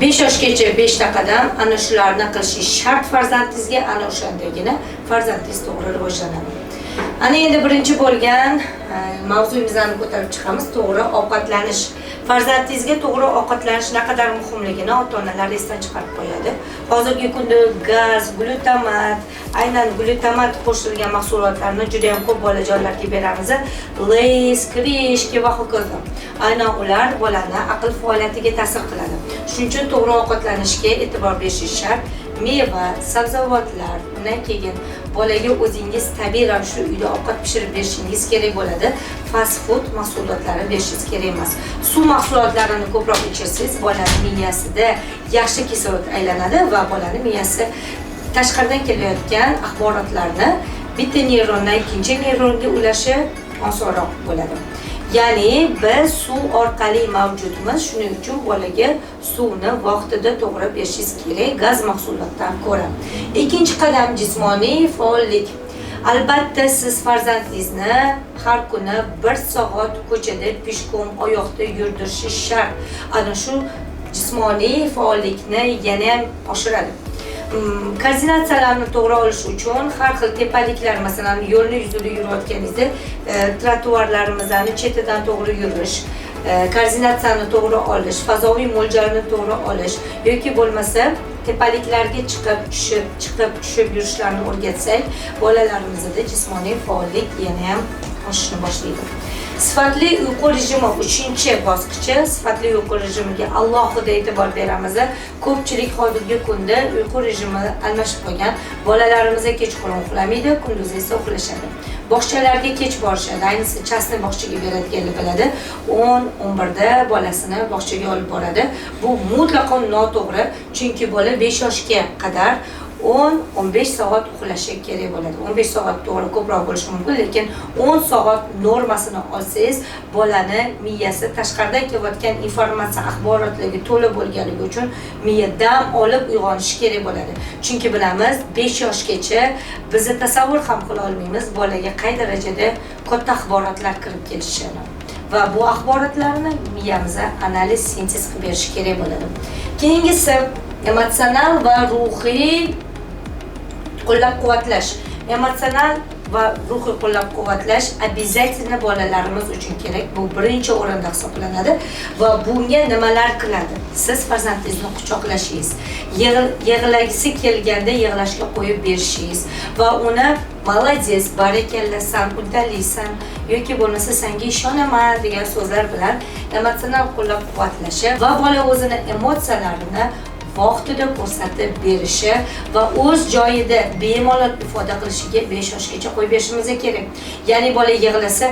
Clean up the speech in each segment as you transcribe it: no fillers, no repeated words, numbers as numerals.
5 yoshgacha 5 ta qadam ana shularni qilish shart farzandingizga, ana o'shandagina farzandingiz to'g'ri rivojlanadi. Ana endi birinchi bo'lgan mavzuyimizni ko'tarib chiqamiz, to'g'ri ovqatlanish. Farzandingizga to'g'ri ovqatlanish naqadar muhimligini ota-onalar esdan chiqarib qo'yadi. Hozirgi kunda gaz, glutamat, aynan glutamat qo'shilgan mahsulotlarni juda ham ko'p bolajonlarga beramiz. Lays, krishki va hokazo. Aynan ular bolani aql faoliyatiga ta'sir qiladi. Shuning uchun to'g'ri ovqatlanishga e'tibor berish shart. Meva, sabzavotlar, undan keyin bolaga o'zingiz tabiiy ravishda uyda ovqat pishirib berishingiz kerak bo'ladi. Fast food mahsulotlari berishingiz kerak emas. Suv mahsulotlarini ko'proq ichirsangiz, bolaning miyasida yaxshi kislorod aylanadi va bolaning miyasi tashqaridan kelayotgan axborotlarni bitta neyrondan ikkinchi neyronga ulashi osonroq bo'ladi. Ya'ni biz suv orqali mavjudmiz, shuning uchun bolaga suvni vaqtida to'g'ri berishingiz kerak gaz mahsulotdan ko'ra. Ikkinchi qadam jismoniy faollik. Albatta siz farzandingizni har kuni 1 soat ko'chada peshkom oyoqda yurdirish shart. Ana shu jismoniy faollikni yana ham oshiradi. Koordinatsiyalarni to'g'ri olish uchun har xil tepaliklar, masalan, yo'lni yuzida yurayotganingizda trotuarlarimizni chetidan to'g'ri yurish, koordinatsiyani to'g'ri olish, fazoviy mo'ljalni to'g'ri olish yoki bo'lmasa tepaliklarga chiqib tushib yurishlarni o'rgatsak, bolalarimizda jismoniy faollik yana ham oshishni boshlaydi. Sifatli uyqu rejimi 3-bosqichi. Sifatli uyqu rejimiga alohida e'tibor beramiz. Ko'pchilik hozirgi kunda uyqu rejimi almashib qolgan. Bolalarimiz kechqurun uxlamaydi, kunduz esa uxlashadi. Bog'chalarga kech borishadi. Ayniqsa chasni bog'chaga beradiganlar biladi. 10-11 da bolasini bog'chaga olib boradi. Bu mutlaqo noto'g'ri, chunki bola 5 yoshga qadar 10-15 soat uxlashi kerak bo'ladi. 15 soat to'g'ri ko'proq bo'lishi mumkin, lekin 10 soat normasini olsangiz, bolani miyasi tashqaridan kelayotgan informatsiya axborotlarga to'la bo'lganligi uchun miya dam olib uyg'onishi kerak bo'ladi. Chunki bilamiz, 5 yoshgacha bizni tasavvur ham qila olmaymiz bolaga qay darajada katta axborotlar kirib kelishini. Va bu axborotlarni miyamizga analiz, sintez qilib berish kerak bo'ladi. Keyingisi emotsional va ruhiy qo'llab-quvvatlash. Emotsional va ruhiy qo'llab-quvvatlash обязательно bolalarimiz uchun kerak. Bu birinchi o'rinda hisoblanadi va bunga nimalar qiladi? Siz farzandingizni quchoqlashingiz, yig'lagisi kelganda yig'lashga qo'yib berishingiz va uni "Молодец, barakalla, san uddalisan" yoki bo'lmasa "Senga ishonaman" degan so'zlar bilan emotsional qo'llab-quvvatlashi va bola o'zini emotsiyalarini vaqtida ko'rsatib berishi va o'z joyida bemalol ifoda qilishiga 5 yoshgacha qo'yib berishimiz kerak. Ya'ni bola yig'lasa,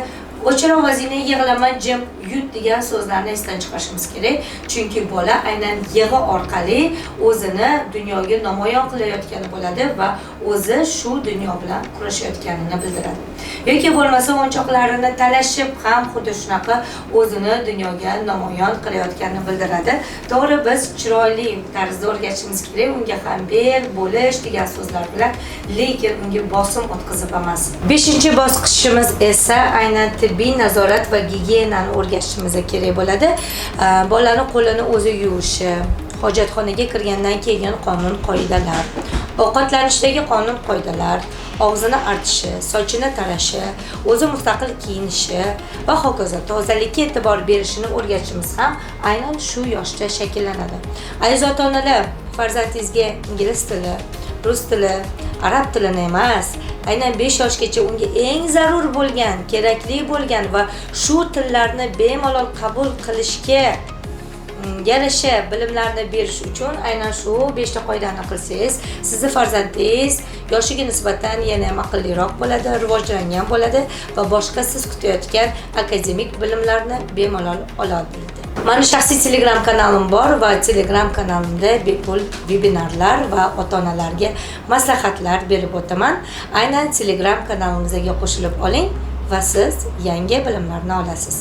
"O'chir ovozingni, yig'lama, jim yut" degan so'zlarni esdan chiqarishimiz kerak. Chunki bola aynan yig'i orqali o'zini dunyoga namoyon qilayotgani bo'ladi va o'zi shu dunyo bilan kurashayotganini bildiradi. Yoki bo'lmasa o'yinchoqlarini talashib ham xuddi shunaqa o'zini dunyoga namoyon qilayotganini bildiradi. To'g'ri, biz chiroyli tarzda o'rgatishimiz kerak, unga ham ber, bo'lish degan so'zlar bilan, lekin unga bosim o'tkazib emas. 5-bosqichimiz esa aynan tibbiy nazorat va gigiyenani o'rgatishimiz kerak bo'ladi. Bolaning qo'lini o'zi yuvishi, hojatxonaga kirgandan keyin qonun qoidalar, ovqatlanishdagi qonun qoidalar, og'zini artishi, sochini tarashi, o'zi mustaqil kiyinishi va hokazo tozalikka e'tibor berishini o'rgatishimiz ham aynan shu yoshda shakllanadi. Aziz ota-onalar, farzandingizga ingliz tili, rus tili, arab tilini emas, aynan 5 yoshgacha unga eng zarur bo'lgan, kerakli bo'lgan va shu tillarni bemalol qabul qilishga yarasha bilimlarni berish uchun aynan shu 5 ta qoidani qilsangiz, sizni farzandingiz yoshiga nisbatan yana ham aqlliroq bo'ladi, rivojlangan bo'ladi va boshqa siz kutayotgan akademik bilimlarni bemalol oladi. Mani shaxsiy Telegram kanalim bor va Telegram kanalimda bepul vebinarlar va ota-onalarga maslahatlar berib o'taman. Aynan Telegram kanalimizga qo'shilib oling va siz yangi bilimlarni olasiz.